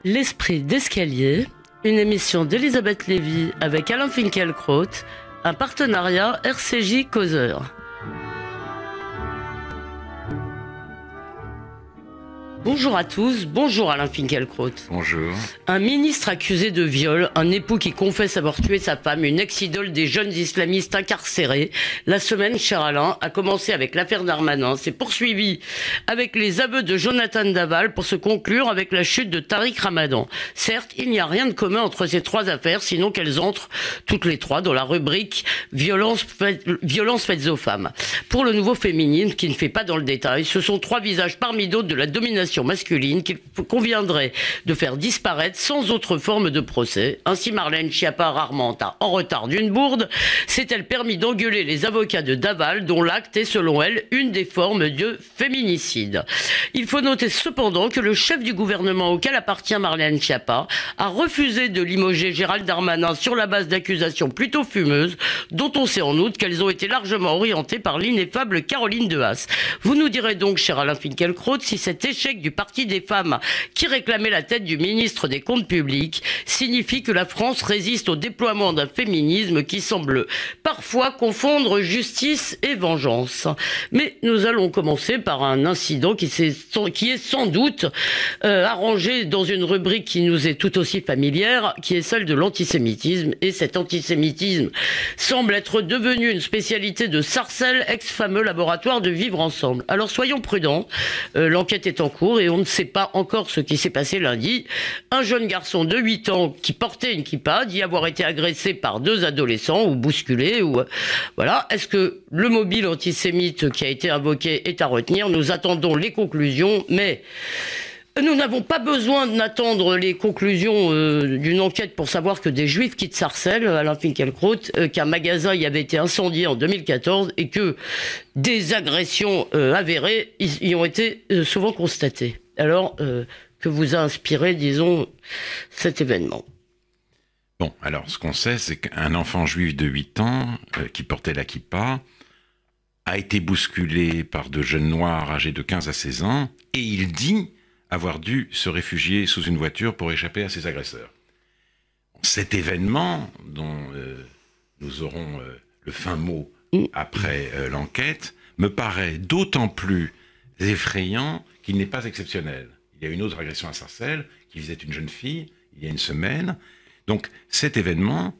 L'esprit d'escalier, une émission d'Elisabeth Lévy avec Alain Finkielkraut, un partenariat RCJ Causeur. Bonjour à tous, bonjour Alain Finkielkraut. Bonjour. Un ministre accusé de viol, un époux qui confesse avoir tué sa femme, une ex-idole des jeunes islamistes incarcérés. La semaine, cher Alain, a commencé avec l'affaire Darmanin, s'est poursuivie avec les aveux de Jonathan Daval pour se conclure avec la chute de Tariq Ramadan. Certes, il n'y a rien de commun entre ces trois affaires, sinon qu'elles entrent toutes les trois dans la rubrique violence faites aux femmes. Pour le nouveau féminisme, qui ne fait pas dans le détail, ce sont trois visages parmi d'autres de la domination masculine qu'il conviendrait de faire disparaître sans autre forme de procès. Ainsi, Marlène Schiappa, rarement en retard d'une bourde, s'est-elle permis d'engueuler les avocats de Daval, dont l'acte est, selon elle, une des formes de féminicide. Il faut noter cependant que le chef du gouvernement auquel appartient Marlène Schiappa a refusé de limoger Gérald Darmanin sur la base d'accusations plutôt fumeuses, dont on sait en outre qu'elles ont été largement orientées par l'ineffable Caroline Dehaas. Vous nous direz donc, cher Alain Finkielkraut, si cet échec du Parti des femmes qui réclamait la tête du ministre des Comptes publics signifie que la France résiste au déploiement d'un féminisme qui semble parfois confondre justice et vengeance. Mais nous allons commencer par un incident qui est sans doute arrangé dans une rubrique qui nous est tout aussi familière, qui est celle de l'antisémitisme. Et cet antisémitisme semble être devenu une spécialité de Sarcelles, ex-fameux laboratoire de Vivre Ensemble. Alors soyons prudents, l'enquête est en cours et on ne sait pas encore ce qui s'est passé lundi. Un jeune garçon de 8 ans qui portait une kippa dit avoir été agressé par deux adolescents ou bousculé ou voilà. Est-ce que le mobile antisémite qui a été invoqué est à retenir? Nous attendons les conclusions, mais nous n'avons pas besoin d'attendre les conclusions d'une enquête pour savoir que des juifs quittent Sarcelles, Alain Finkielkraut, qu'un magasin y avait été incendié en 2014 et que des agressions avérées y ont été souvent constatées. Alors, que vous a inspiré, disons, cet événement? Bon, alors, ce qu'on sait, c'est qu'un enfant juif de 8 ans, qui portait la kippa, a été bousculé par de jeunes noirs âgés de 15 à 16 ans, et il dit avoir dû se réfugier sous une voiture pour échapper à ses agresseurs. Cet événement, dont nous aurons le fin mot après l'enquête, me paraît d'autant plus effrayant qu'il n'est pas exceptionnel. Il y a une autre agression à Sarcelles qui visait une jeune fille il y a une semaine. Donc ces événements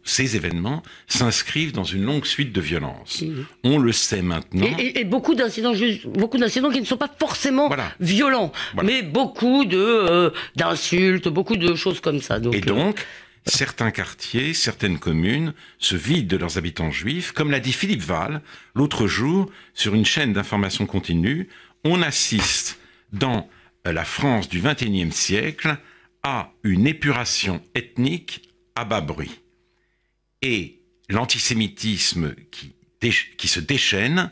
s'inscrivent dans une longue suite de violences. On le sait maintenant. Et beaucoup d'incidents qui ne sont pas forcément violents, mais beaucoup d'insultes, beaucoup de choses comme ça. Donc, certains quartiers, certaines communes se vident de leurs habitants juifs. Comme l'a dit Philippe Val l'autre jour sur une chaîne d'information continue, on assiste dans la France du XXIe siècle à une épuration ethnique à bas bruit. Et l'antisémitisme qui se déchaîne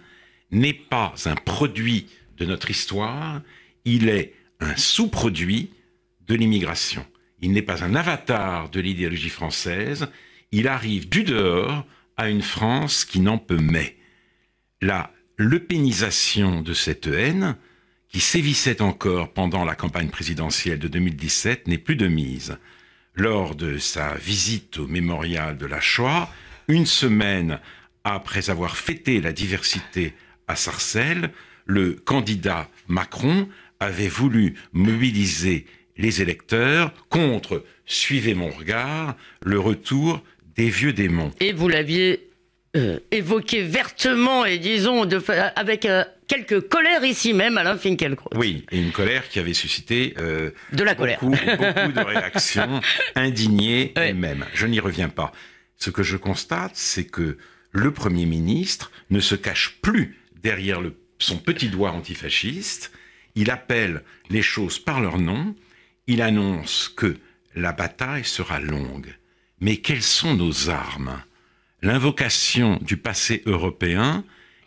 n'est pas un produit de notre histoire, il est un sous-produit de l'immigration. Il n'est pas un avatar de l'idéologie française, il arrive du dehors à une France qui n'en peut mais. La lepénisation de cette haine, qui sévissait encore pendant la campagne présidentielle de 2017, n'est plus de mise. Lors de sa visite au mémorial de la Shoah, une semaine après avoir fêté la diversité à Sarcelles, le candidat Macron avait voulu mobiliser les électeurs contre, suivez mon regard, le retour des vieux démons. Et vous l'aviez évoqué vertement et disons avec quelques colères ici même, Alain Finkielkraut. Oui, et une colère qui avait suscité de la colère. Beaucoup de réactions indignées et même. Je n'y reviens pas. Ce que je constate, c'est que le Premier ministre ne se cache plus derrière son petit doigt antifasciste. Il appelle les choses par leur nom. Il annonce que la bataille sera longue. Mais quelles sont nos armes? L'invocation du passé européen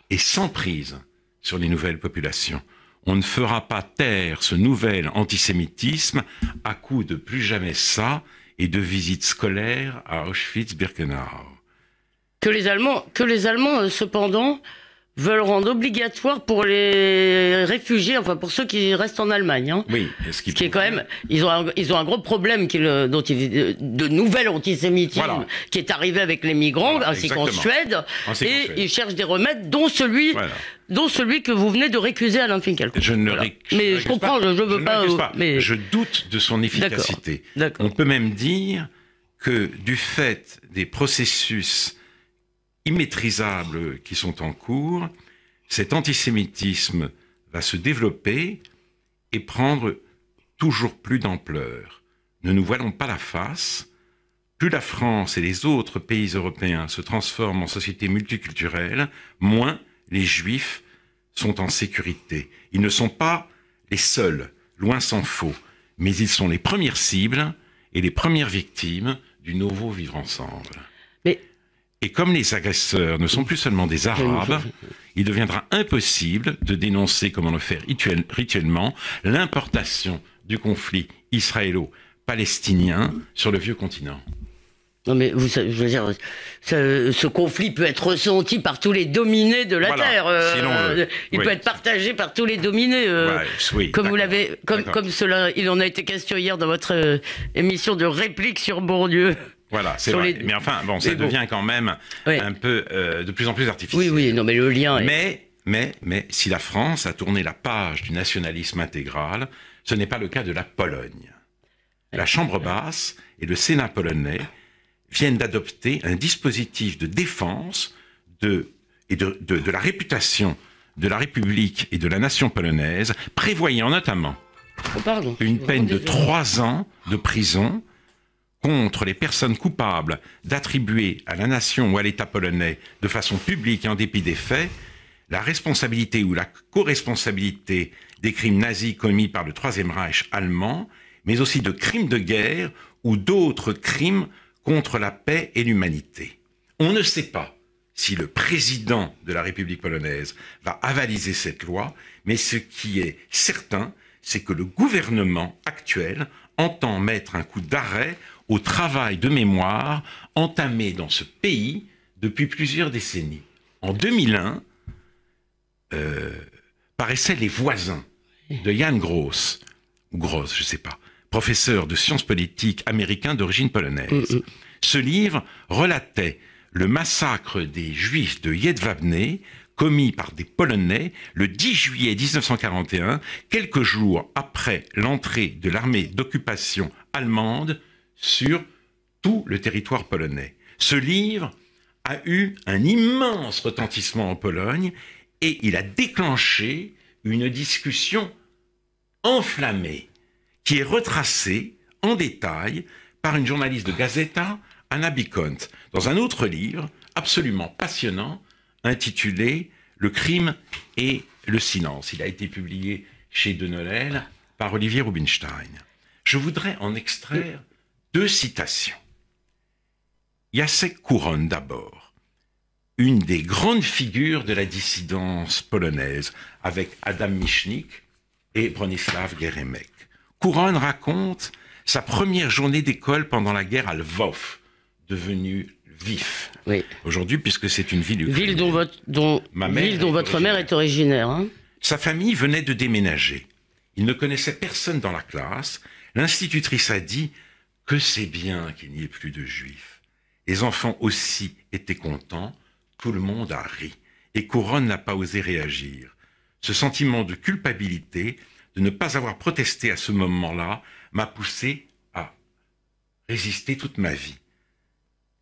est sans prise sur les nouvelles populations. On ne fera pas taire ce nouvel antisémitisme à coup de plus jamais ça et de visites scolaires à Auschwitz-Birkenau. Que les Allemands, cependant, veulent rendre obligatoire pour les réfugiés, enfin pour ceux qui restent en Allemagne. Hein. Oui, ce qui est quand même, ils ont un gros problème de nouvel antisémitisme qui est arrivé avec les migrants, ainsi qu'en Suède, et ils cherchent des remèdes, dont celui que vous venez de récuser, Alain Finkielkraut. Mais je comprends, je veux pas. Mais je doute de son efficacité. On peut même dire que du fait des processus immaîtrisables qui sont en cours, cet antisémitisme va se développer et prendre toujours plus d'ampleur. Ne nous voilons pas la face. Plus la France et les autres pays européens se transforment en sociétés multiculturelles, moins les Juifs sont en sécurité. Ils ne sont pas les seuls, loin s'en faut, mais ils sont les premières cibles et les premières victimes du nouveau vivre ensemble. Et comme les agresseurs ne sont plus seulement des Arabes, il deviendra impossible de dénoncer, comme on le fait rituellement, l'importation du conflit israélo-palestinien sur le vieux continent. Non mais je veux dire, ce conflit peut être ressenti par tous les dominés de la Terre. Il peut être partagé par tous les dominés. Comme vous l'avez, comme cela, il en a été question hier dans votre émission de réplique sur Bourdieu. Voilà, c'est vrai. Mais enfin, bon, ça devient quand même un peu de plus en plus artificiel. Oui, non, mais le lien Mais si la France a tourné la page du nationalisme intégral, ce n'est pas le cas de la Pologne. La Chambre basse et le Sénat polonais viennent d'adopter un dispositif de défense de la réputation de la République et de la nation polonaise, prévoyant notamment une peine de 3 ans de prison contre les personnes coupables d'attribuer à la nation ou à l'État polonais, de façon publique et en dépit des faits, la responsabilité ou la co-responsabilité des crimes nazis commis par le Troisième Reich allemand, mais aussi de crimes de guerre ou d'autres crimes contre la paix et l'humanité. On ne sait pas si le président de la République polonaise va avaliser cette loi, mais ce qui est certain, c'est que le gouvernement actuel entend mettre un coup d'arrêt au travail de mémoire entamé dans ce pays depuis plusieurs décennies. En 2001, paraissaient Les Voisins de Jan Gross, ou Gross, je ne sais pas, professeur de sciences politiques américain d'origine polonaise. Ce livre relatait le massacre des Juifs de Jedwabne, commis par des Polonais le 10 juillet 1941, quelques jours après l'entrée de l'armée d'occupation allemande sur tout le territoire polonais. Ce livre a eu un immense retentissement en Pologne et il a déclenché une discussion enflammée qui est retracée en détail par une journaliste de Gazeta, Anna Bikont, dans un autre livre absolument passionnant intitulé « Le crime et le silence ». Il a été publié chez De Noël par Olivier Rubinstein. Je voudrais en extraire 2 citations. Jacek Kuron d'abord, une des grandes figures de la dissidence polonaise, avec Adam Michnik et Bronisław Geremek. Kuron raconte sa première journée d'école pendant la guerre à Lwów, devenue Lviv. Oui. Aujourd'hui, puisque c'est une ville ukrainienne. Ville dont votre mère est originaire. Hein. Sa famille venait de déménager. Il ne connaissait personne dans la classe. L'institutrice a dit que c'est bien qu'il n'y ait plus de juifs. Les enfants aussi étaient contents. Tout le monde a ri. Et Kuron n'a pas osé réagir. Ce sentiment de culpabilité, de ne pas avoir protesté à ce moment-là, m'a poussé à résister toute ma vie,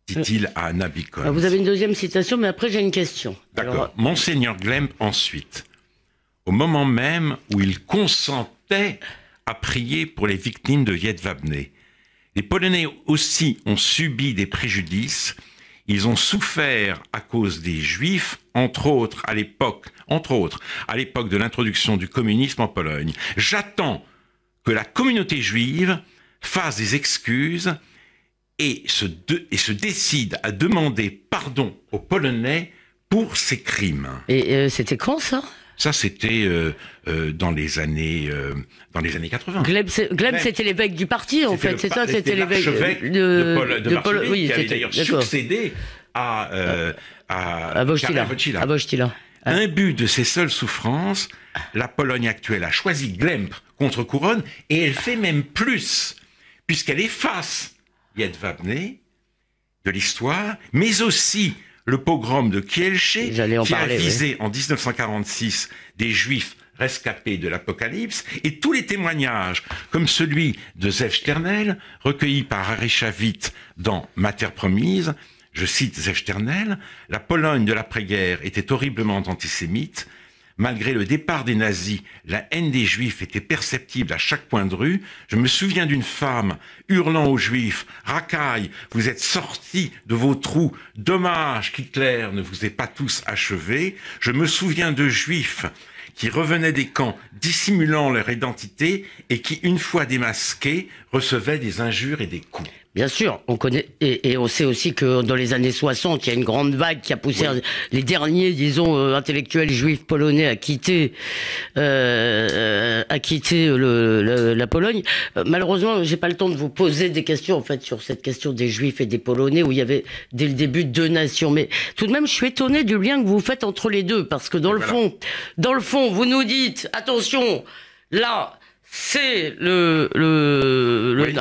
dit-il à Anna Bikont. Vous avez une deuxième citation, mais après j'ai une question. D'accord. Monseigneur Glemp ensuite. Au moment même où il consentait à prier pour les victimes de Jedwabne, les Polonais aussi ont subi des préjudices. Ils ont souffert à cause des Juifs, entre autres à l'époque de l'introduction du communisme en Pologne. J'attends que la communauté juive fasse des excuses et se décide à demander pardon aux Polonais pour ces crimes. Et c'était quand ça ? Ça, c'était dans les années 80. Gleb, c'était l'évêque du parti, en fait. C'est ça, c'était l'évêque de Varsovie, qui avait d'ailleurs succédé à Wojtyła. Imbu de ses seules souffrances, la Pologne actuelle a choisi Glemp contre Couronne, et elle fait même plus, puisqu'elle efface Jedwabne de l'histoire, mais aussi le pogrom de Kielce, qui a visé en 1946 des Juifs rescapés de l'Apocalypse, et tous les témoignages, comme celui de Zev Sternel, recueilli par Harry Shavit dans Ma terre promise. Je cite Zev Sternel, « La Pologne de l'après-guerre était horriblement antisémite. Malgré le départ des nazis, la haine des Juifs était perceptible à chaque coin de rue. Je me souviens d'une femme hurlant aux Juifs, « Racailles, vous êtes sortis de vos trous. Dommage qu'Hitler ne vous ait pas tous achevés. » Je me souviens de Juifs qui revenaient des camps dissimulant leur identité et qui, une fois démasqués, recevaient des injures et des coups. Bien sûr, on connaît, et on sait aussi que dans les années 60, il y a une grande vague qui a poussé les derniers, disons, intellectuels juifs polonais à quitter la Pologne. Malheureusement, j'ai pas le temps de vous poser des questions, en fait, sur cette question des juifs et des polonais, où il y avait, dès le début, deux nations. Mais tout de même, je suis étonné du lien que vous faites entre les deux, parce que dans le fond, vous nous dites, attention, là, c'est la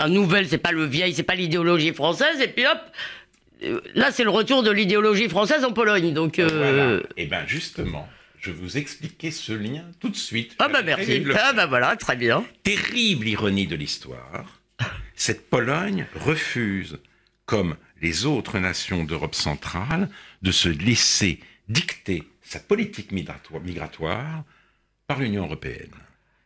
nouvelle, c'est pas le vieil, c'est pas l'idéologie française, et puis hop, là c'est le retour de l'idéologie française en Pologne, donc... Voilà. Et ben justement, je vais vous expliquer ce lien tout de suite. Ah bah merci, ah bah voilà, très bien. Terrible ironie de l'histoire, cette Pologne refuse, comme les autres nations d'Europe centrale, de se laisser dicter sa politique migratoire par l'Union européenne.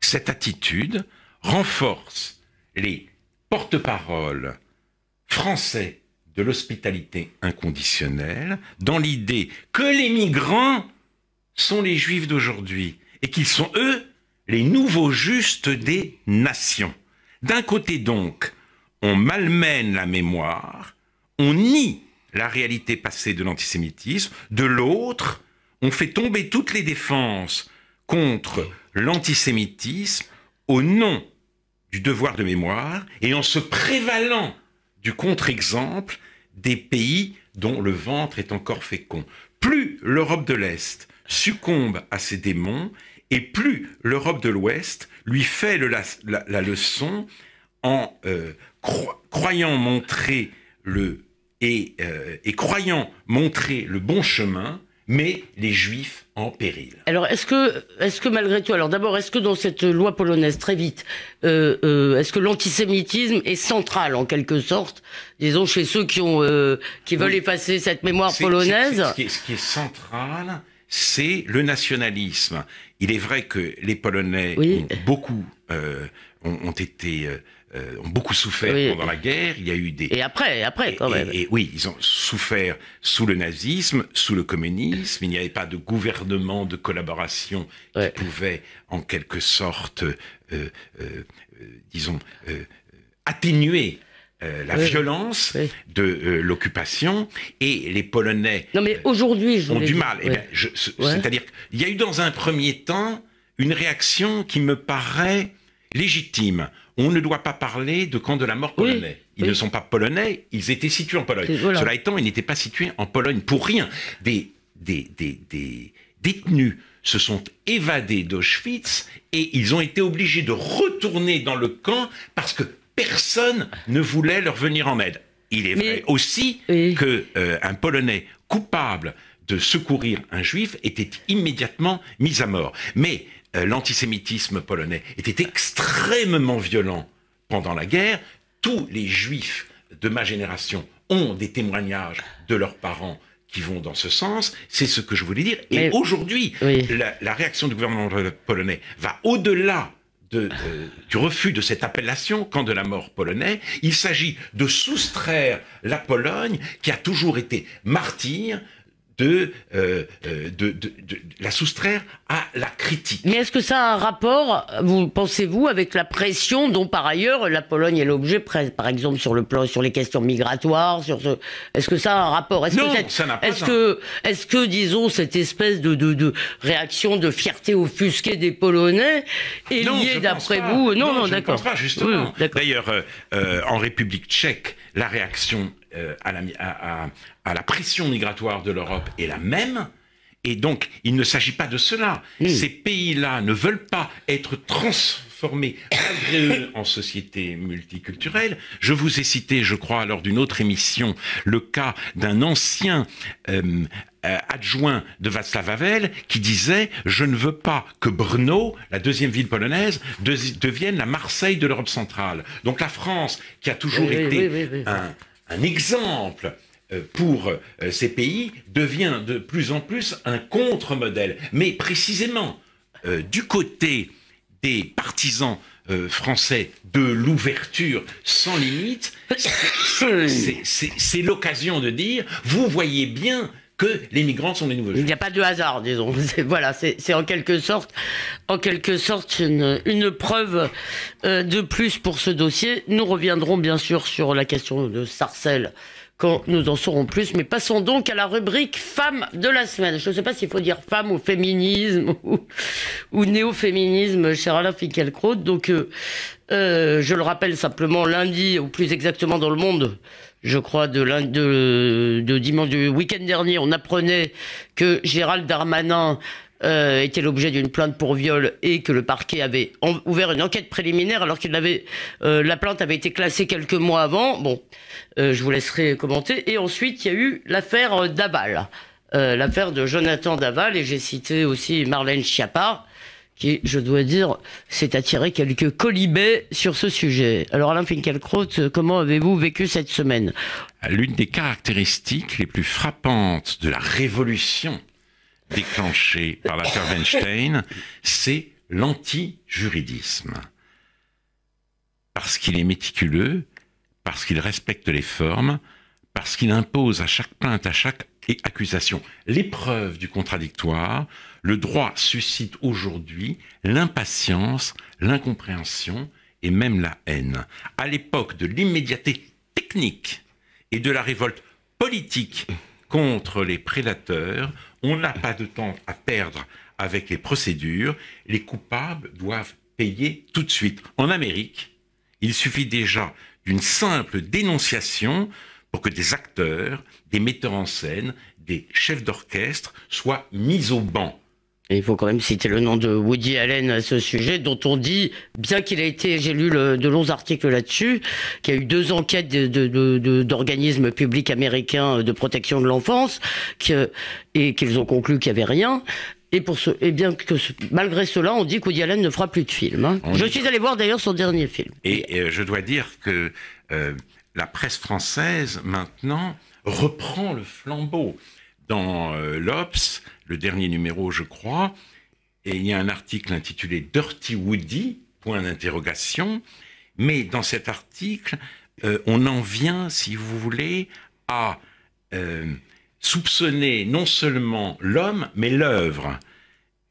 Cette attitude renforce les porte-paroles français de l'hospitalité inconditionnelle dans l'idée que les migrants sont les Juifs d'aujourd'hui et qu'ils sont, eux, les nouveaux justes des nations. D'un côté donc, on malmène la mémoire, on nie la réalité passée de l'antisémitisme. De l'autre, on fait tomber toutes les défenses contre l'antisémitisme au nom du devoir de mémoire et en se prévalant du contre-exemple des pays dont le ventre est encore fécond. Plus l'Europe de l'Est succombe à ces démons et plus l'Europe de l'Ouest lui fait la leçon en croyant montrer croyant montrer le bon chemin, mais les Juifs en péril. Alors, est-ce que malgré tout, alors d'abord, est-ce que dans cette loi polonaise, très vite, est-ce que l'antisémitisme est central, en quelque sorte, disons, chez ceux qui veulent effacer cette mémoire polonaise? Ce qui est central, c'est le nationalisme. Il est vrai que les Polonais ont beaucoup souffert pendant la guerre. Il y a eu des... Et après, quand même. Et oui, ils ont souffert sous le nazisme, sous le communisme. Il n'y avait pas de gouvernement de collaboration qui pouvait, en quelque sorte, atténuer la violence de l'occupation. Et les Polonais aujourd'hui, ont du mal. C'est-à-dire qu'il y a eu dans un premier temps une réaction qui me paraît légitime. On ne doit pas parler de camp de la mort polonais. Ils ne sont pas polonais, ils étaient situés en Pologne. Cela étant, ils n'étaient pas situés en Pologne pour rien. Des détenus se sont évadés d'Auschwitz et ils ont été obligés de retourner dans le camp parce que personne ne voulait leur venir en aide. Il est vrai aussi qu'un Polonais coupable de secourir un Juif était immédiatement mis à mort. Mais l'antisémitisme polonais était extrêmement violent pendant la guerre. Tous les Juifs de ma génération ont des témoignages de leurs parents qui vont dans ce sens. C'est ce que je voulais dire. Et aujourd'hui, la réaction du gouvernement polonais va au-delà du refus de cette appellation, camp de la mort polonais. Il s'agit de soustraire la Pologne, qui a toujours été martyre, de la soustraire à la critique. Mais est-ce que ça a un rapport, pensez-vous, avec la pression dont par ailleurs la Pologne est l'objet, par exemple sur les questions migratoires, est-ce que ça a un rapport? Non, ça n'a pas. Est-ce que disons cette espèce de réaction de fierté offusquée des Polonais est liée d'après vous? Non, je ne pense pas justement. D'ailleurs, en République tchèque, la réaction à la pression migratoire de l'Europe est la même, Et donc, il ne s'agit pas de cela. Ces pays-là ne veulent pas être transformés malgré eux en société multiculturelle. Je vous ai cité, je crois, lors d'une autre émission, le cas d'un ancien adjoint de Václav Havel qui disait « Je ne veux pas que Brno, la deuxième ville polonaise, devienne la Marseille de l'Europe centrale. » Donc la France, qui a toujours été un exemple pour ces pays, devient de plus en plus un contre-modèle. Mais précisément, du côté des partisans français de l'ouverture sans limite, c'est l'occasion de dire, vous voyez bien que les migrants sont les nouveaux juifs. Il n'y a pas de hasard, disons. Voilà, c'est en quelque sorte une preuve de plus pour ce dossier. Nous reviendrons bien sûr sur la question de Sarcelles quand nous en saurons plus, mais passons donc à la rubrique femmes de la semaine. Je ne sais pas s'il faut dire femme ou féminisme ou néo-féminisme, cher Alain Finkielkraut. Donc, je le rappelle simplement, lundi, ou plus exactement dans Le Monde, je crois, de dimanche, du week-end dernier, on apprenait que Gérald Darmanin était l'objet d'une plainte pour viol et que le parquet avait ouvert une enquête préliminaire alors qu'il avait la plainte avait été classée quelques mois avant. Bon, je vous laisserai commenter. Et ensuite, il y a eu l'affaire Daval, l'affaire de Jonathan Daval, et j'ai cité aussi Marlène Schiappa, qui, je dois dire, s'est attiré quelques colibets sur ce sujet. Alors Alain Finkielkraut, comment avez-vous vécu cette semaine? L'une des caractéristiques les plus frappantes de la révolution déclenchée par l'affaire Weinstein, c'est l'anti-juridisme. Parce qu'il est méticuleux, parce qu'il respecte les formes, parce qu'il impose à chaque plainte, à chaque accusation, l'épreuve du contradictoire, le droit suscite aujourd'hui l'impatience, l'incompréhension et même la haine. À l'époque de l'immédiateté technique et de la révolte politique contre les prédateurs, on n'a pas de temps à perdre avec les procédures. Les coupables doivent payer tout de suite. En Amérique, il suffit déjà d'une simple dénonciation pour que des acteurs, des metteurs en scène, des chefs d'orchestre soient mis au ban. Et il faut quand même citer le nom de Woody Allen à ce sujet, dont on dit, bien qu'il a été, j'ai lu de longs articles là-dessus, qu'il y a eu 2 enquêtes d'organismes publics américains de protection de l'enfance, et qu'ils ont conclu qu'il n'y avait rien. Et bien que malgré cela, on dit que Woody Allen ne fera plus de films. Hein. Je suis allé voir d'ailleurs son dernier film. Et je dois dire que la presse française, maintenant, reprend le flambeau. Dans l'Obs, le dernier numéro, je crois, et il y a un article intitulé Dirty Woody, point d'interrogation, mais dans cet article, on en vient, si vous voulez, à soupçonner non seulement l'homme, mais l'œuvre.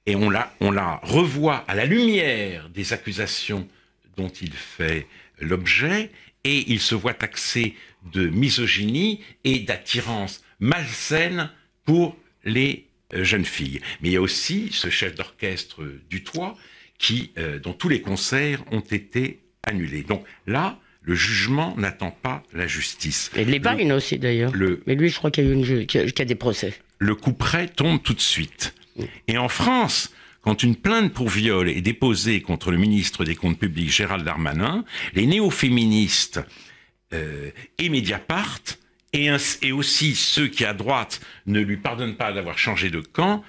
Et on la revoit à la lumière des accusations dont il fait l'objet, et il se voit taxé de misogynie et d'attirance malsaine pour les jeunes filles. Mais il y a aussi ce chef d'orchestre du Toit dont tous les concerts ont été annulés. Donc là, le jugement n'attend pas la justice. Et Levine aussi d'ailleurs. Mais lui, je crois qu'il y a des procès. Le coup près tombe tout de suite. Et en France, quand une plainte pour viol est déposée contre le ministre des Comptes publics Gérald Darmanin, les néo-féministes et Mediapart, et aussi ceux qui, à droite, ne lui pardonnent pas d'avoir changé de camp,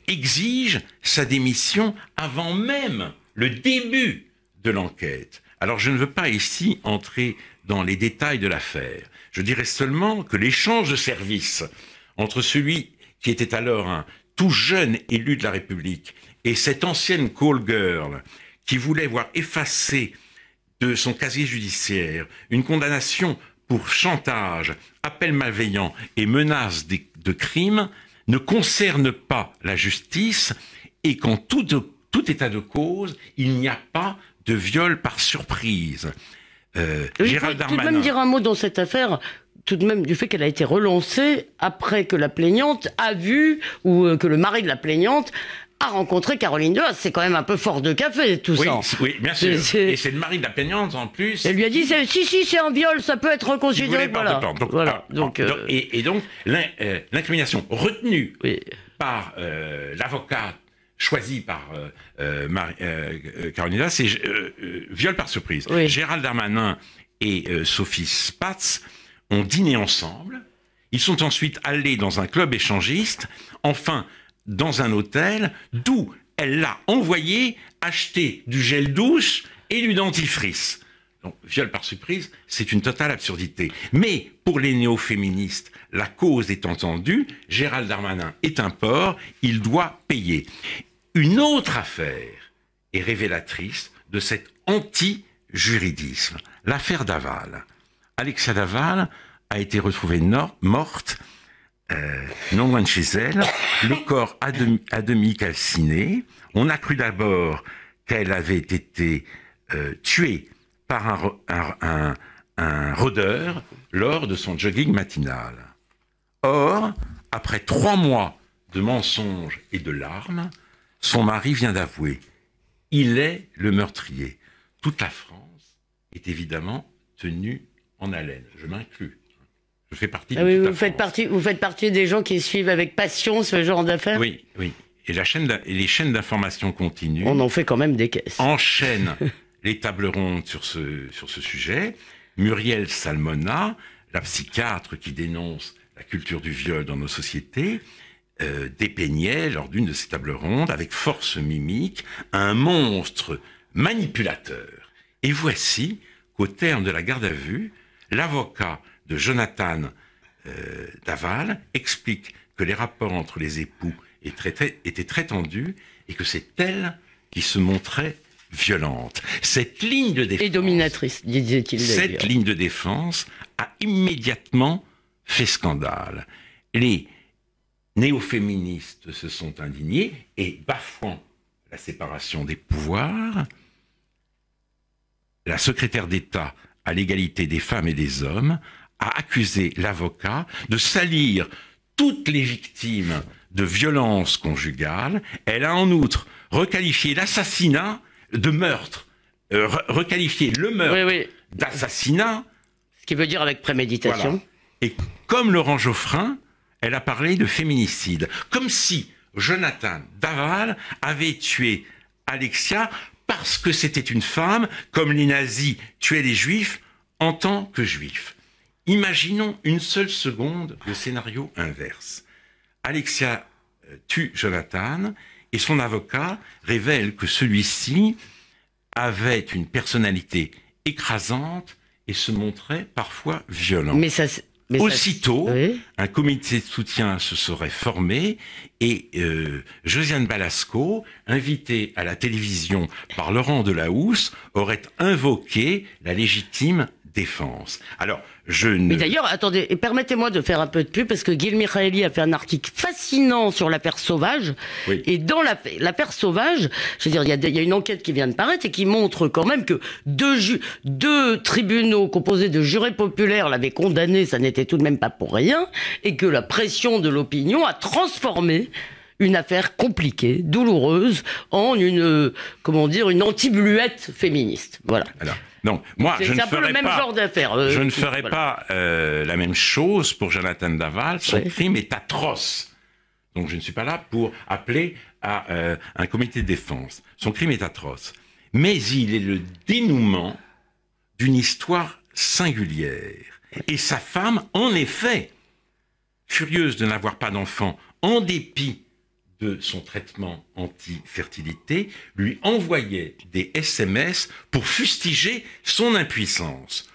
exigent sa démission avant même le début de l'enquête. Alors, je ne veux pas ici entrer dans les détails de l'affaire. Je dirais seulement que l'échange de services entre celui qui était alors un tout jeune élu de la République et cette ancienne call girl qui voulait voir effacer de son casier judiciaire une condamnation pour chantage, appel malveillant et menace de crime ne concerne pas la justice et qu'en tout état de cause, il n'y a pas de viol par surprise. Gérald Darmanin... tout de même dire un mot dans cette affaire, tout de même du fait qu'elle a été relancée après que la plaignante a vu, ou que le mari de la plaignante a rencontré Caroline Dehas. C'est quand même un peu fort de café, tout ça. Oui, bien sûr. Et c'est le mari de la plaignante, en plus. Elle lui a dit, si, c'est un viol, ça peut être reconsidéré. Donc, voilà. Et donc, l'incrimination retenue par l'avocat choisi par Carolina, c'est viol par surprise. Oui. Gérald Darmanin et Sophie Spatz ont dîné ensemble. Ils sont ensuite allés dans un club échangiste, enfin dans un hôtel, d'où elle l'a envoyé acheter du gel douche et du dentifrice. Donc, viol par surprise, c'est une totale absurdité. Mais pour les néo-féministes, la cause est entendue, Gérald Darmanin est un porc, il doit payer. Une autre affaire est révélatrice de cet anti-juridisme, l'affaire Daval. Alexia Daval a été retrouvée morte, non loin de chez elle, le corps à demi calciné. On a cru d'abord qu'elle avait été tuée par un rôdeur lors de son jogging matinal. Or, après 3 mois de mensonges et de larmes, son mari vient d'avouer. Il est le meurtrier. Toute la France est évidemment tenue en haleine. Je m'inclus. Je fais partie de toute la France. Vous faites partie des gens qui suivent avec passion ce genre d'affaires? Oui, oui. Et les chaînes d'information continues... On en fait quand même des caisses. Enchaînent les tables rondes sur ce sujet. Muriel Salmona, la psychiatre qui dénonce la culture du viol dans nos sociétés, dépeignait lors d'une de ces tables rondes, avec force mimique, un monstre manipulateur. Et voici qu'au terme de la garde à vue, l'avocat de Jonathan Daval explique que les rapports entre les époux étaient très tendus et que c'est elle qui se montrait violente. Cette ligne de défense... Et dominatrice, disait-il d'ailleurs. Cette ligne de défense a immédiatement fait scandale. Les néo-féministes se sont indignés et, bafouant la séparation des pouvoirs, la secrétaire d'État à l'égalité des femmes et des hommes a accusé l'avocat de salir toutes les victimes de violences conjugales. Elle a en outre requalifié l'assassinat de meurtre, requalifié le meurtre d'assassinat. Ce qui veut dire avec préméditation. Voilà. Et comme Laurent Geoffrin, elle a parlé de féminicide. Comme si Jonathan Daval avait tué Alexia parce que c'était une femme, comme les nazis tuaient les juifs en tant que juifs. Imaginons une seule seconde le scénario inverse. Alexia tue Jonathan et son avocat révèle que celui-ci avait une personnalité écrasante et se montrait parfois violent. Aussitôt, un comité de soutien se serait formé et Josiane Balasco, invitée à la télévision par Laurent Delahousse, aurait invoqué la légitime défense. Alors, Mais d'ailleurs, attendez, permettez-moi de faire un peu de pub, parce que Guil Mikhaëli a fait un article fascinant sur l'affaire Sauvage. Oui. Et dans l'affaire Sauvage, je veux dire, il y a une enquête qui vient de paraître et qui montre quand même que deux tribunaux composés de jurés populaires l'avaient condamné, ça n'était tout de même pas pour rien, et que la pression de l'opinion a transformé une affaire compliquée, douloureuse, en une anti-bluette féministe. Voilà. Alors, donc, moi, je ne ferai pas la même chose pour Jonathan Daval. Son crime est atroce. Donc, je ne suis pas là pour appeler à un comité de défense. Son crime est atroce. Mais il est le dénouement d'une histoire singulière. Et sa femme, en effet, furieuse de n'avoir pas d'enfant, en dépit de son traitement anti-fertilité, lui envoyait des SMS pour fustiger son impuissance.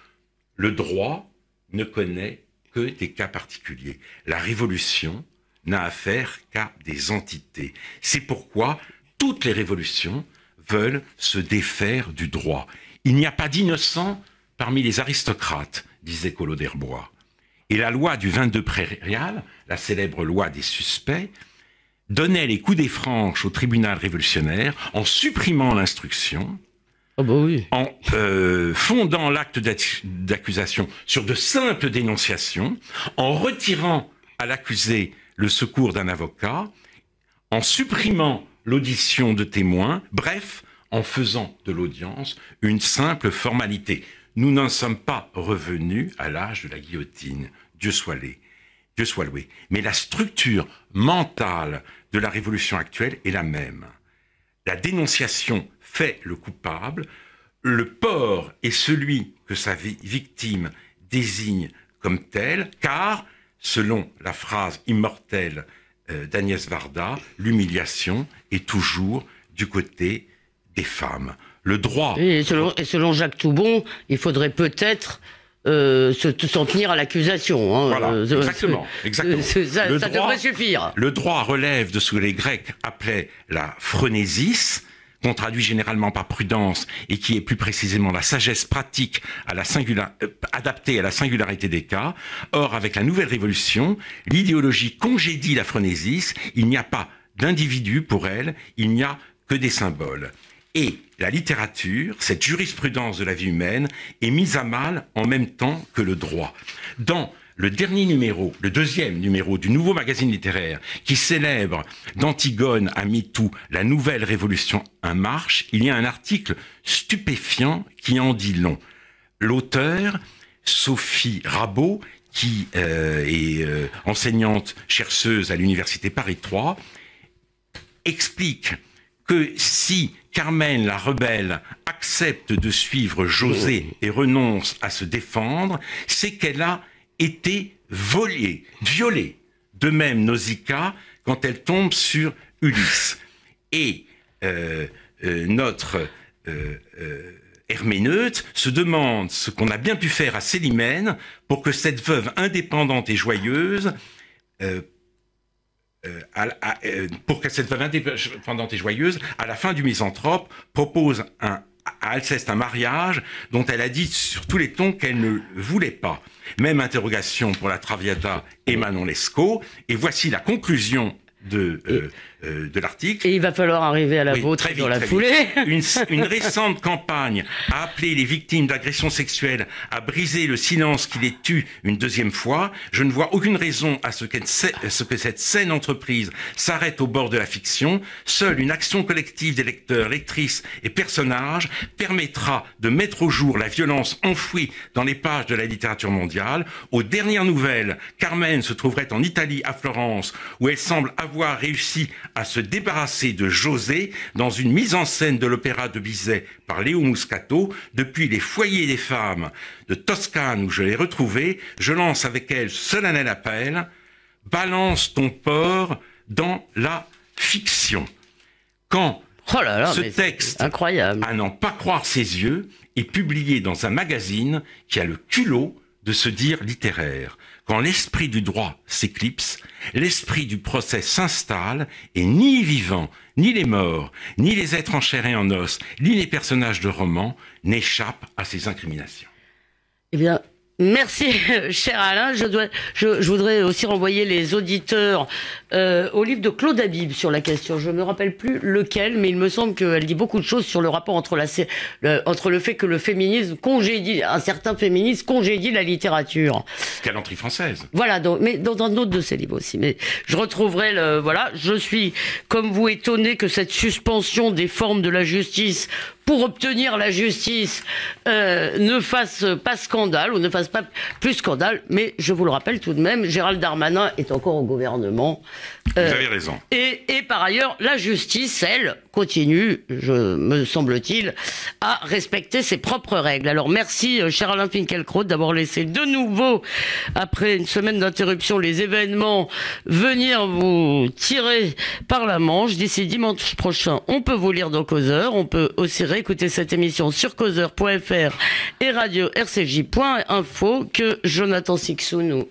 Le droit ne connaît que des cas particuliers. La révolution n'a affaire qu'à des entités. C'est pourquoi toutes les révolutions veulent se défaire du droit. Il n'y a pas d'innocents parmi les aristocrates, disait Collot d'Herbois. Et la loi du 22 prairial, la célèbre loi des suspects, donnait les coups des franches au tribunal révolutionnaire en supprimant l'instruction, en fondant l'acte d'accusation sur de simples dénonciations, en retirant à l'accusé le secours d'un avocat, en supprimant l'audition de témoins, bref, en faisant de l'audience une simple formalité. Nous n'en sommes pas revenus à l'âge de la guillotine, Dieu soit loué. Dieu soit loué. Mais la structure mentale de la révolution actuelle est la même. La dénonciation fait le coupable, le porc est celui que sa victime désigne comme tel, car, selon la phrase immortelle d'Agnès Varda, l'humiliation est toujours du côté des femmes. Le droit... Et selon Jacques Toubon, il faudrait peut-être s'en tenir à l'accusation. Hein. Voilà, exactement. Ça devrait suffire. Le droit relève de ce que les Grecs appelaient la phronésis, qu'on traduit généralement par prudence et qui est plus précisément la sagesse pratique adaptée à la singularité des cas. Or, avec la nouvelle révolution, l'idéologie congédie la phronésis, il n'y a pas d'individu pour elle, il n'y a que des symboles. Et la littérature, cette jurisprudence de la vie humaine, est mise à mal en même temps que le droit. Dans le dernier numéro, le deuxième numéro du nouveau magazine littéraire, qui célèbre d'Antigone à MeToo la nouvelle révolution en marche, il y a un article stupéfiant qui en dit long. L'auteur, Sophie Rabot, qui est enseignante chercheuse à l'université Paris 3, explique que si Carmen la rebelle accepte de suivre José et renonce à se défendre, c'est qu'elle a été violée. De même Nausicaa quand elle tombe sur Ulysse. Et notre Herméneute se demande ce qu'on a bien pu faire à Célimène pour que cette veuve indépendante et joyeuse à la fin du Misanthrope, propose à Alceste un mariage dont elle a dit sur tous les tons qu'elle ne voulait pas. Même interrogation pour la Traviata et Manon Lescaut. Et voici la conclusion de l'article. Et il va falloir arriver à la vôtre dans la foulée. Une récente campagne a appelé les victimes d'agressions sexuelles à briser le silence qui les tue une deuxième fois. Je ne vois aucune raison à ce que cette saine entreprise s'arrête au bord de la fiction. Seule une action collective des lecteurs, lectrices et personnages permettra de mettre au jour la violence enfouie dans les pages de la littérature mondiale. Aux dernières nouvelles, Carmen se trouverait en Italie, à Florence, où elle semble avoir réussi à se débarrasser de José dans une mise en scène de l'opéra de Bizet par Léo Muscato. Depuis les foyers des femmes de Toscane où je l'ai retrouvée, je lance avec elle ce solennel appel: balance ton porc dans la fiction. Quand ce texte, incroyable, à n'en pas croire ses yeux, est publié dans un magazine qui a le culot de se dire littéraire. Quand l'esprit du droit s'éclipse, l'esprit du procès s'installe et ni les vivants, ni les morts, ni les êtres en chair et en os, ni les personnages de romans n'échappent à ces incriminations. Eh bien, merci, cher Alain. Je voudrais aussi renvoyer les auditeurs au livre de Claude Habib sur la question. Je ne me rappelle plus lequel, mais il me semble qu'elle dit beaucoup de choses sur le rapport entre le fait que le féminisme congédie, un certain féminisme congédie la littérature. Galanterie française. Voilà, mais dans un autre de ses livres aussi. Mais je retrouverai voilà. Je suis, comme vous, étonné que cette suspension des formes de la justice pour obtenir la justice ne fasse pas scandale ou ne fasse pas plus scandale. Mais je vous le rappelle tout de même, Gérald Darmanin est encore au gouvernement. Vous avez raison. Et par ailleurs, la justice, elle, continue, me semble-t-il, à respecter ses propres règles. Alors merci, cher Alain Finkielkraut, d'avoir laissé de nouveau, après une semaine d'interruption, les événements venir vous tirer par la manche. D'ici dimanche prochain, on peut vous lire dans Causeur. On peut aussi réécouter cette émission sur causeur.fr et radio-rcj.info. Que Jonathan Sixou nous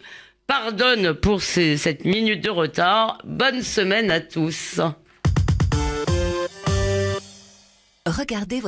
pardonne pour cette minute de retard. Bonne semaine à tous. Regardez votre